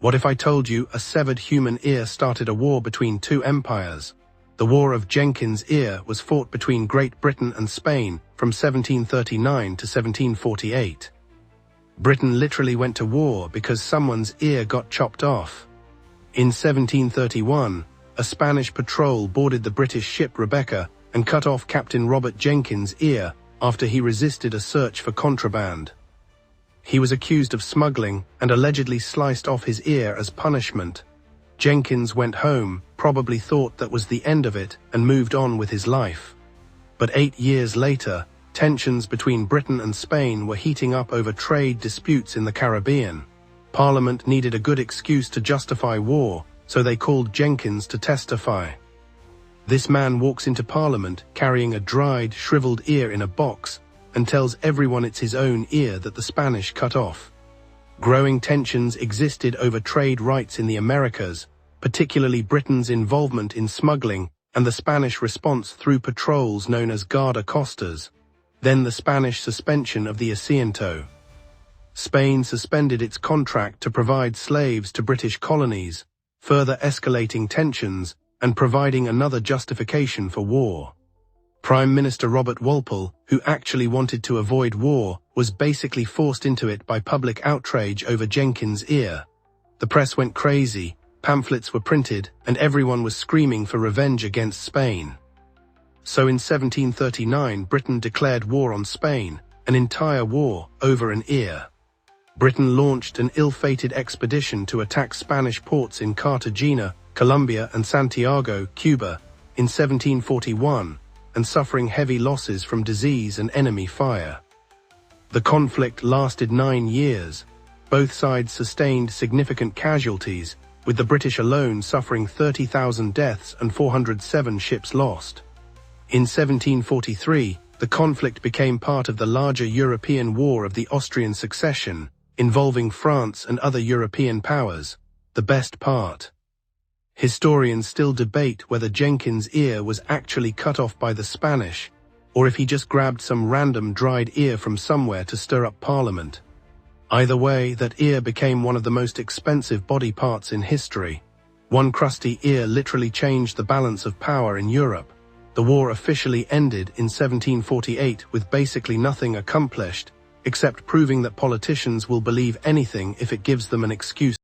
What if I told you a severed human ear started a war between two empires? The War of Jenkins' Ear was fought between Great Britain and Spain from 1739 to 1748. Britain literally went to war because someone's ear got chopped off. In 1731, a Spanish patrol boarded the British ship Rebecca and cut off Captain Robert Jenkins' ear after he resisted a search for contraband. He was accused of smuggling and allegedly sliced off his ear as punishment. Jenkins went home, probably thought that was the end of it, and moved on with his life. But 8 years later, tensions between Britain and Spain were heating up over trade disputes in the Caribbean. Parliament needed a good excuse to justify war, so they called Jenkins to testify. This man walks into Parliament carrying a dried, shriveled ear in a box and tells everyone it's his own ear that the Spanish cut off. Growing tensions existed over trade rights in the Americas, particularly Britain's involvement in smuggling and the Spanish response through patrols known as guarda-costas, then the Spanish suspension of the asiento. Spain suspended its contract to provide slaves to British colonies, further escalating tensions and providing another justification for war. Prime Minister Robert Walpole, who actually wanted to avoid war, was basically forced into it by public outrage over Jenkins' ear. The press went crazy, pamphlets were printed, and everyone was screaming for revenge against Spain. So in 1739, Britain declared war on Spain, an entire war over an ear. Britain launched an ill-fated expedition to attack Spanish ports in Cartagena, Colombia, and Santiago, Cuba, in 1741, and suffering heavy losses from disease and enemy fire. The conflict lasted 9 years. Both sides sustained significant casualties, with the British alone suffering 30,000 deaths and 407 ships lost. In 1743, the conflict became part of the larger European War of the Austrian Succession, involving France and other European powers, the best part. Historians still debate whether Jenkins' ear was actually cut off by the Spanish, or if he just grabbed some random dried ear from somewhere to stir up Parliament. Either way, that ear became one of the most expensive body parts in history. One crusty ear literally changed the balance of power in Europe. The war officially ended in 1748 with basically nothing accomplished, except proving that politicians will believe anything if it gives them an excuse.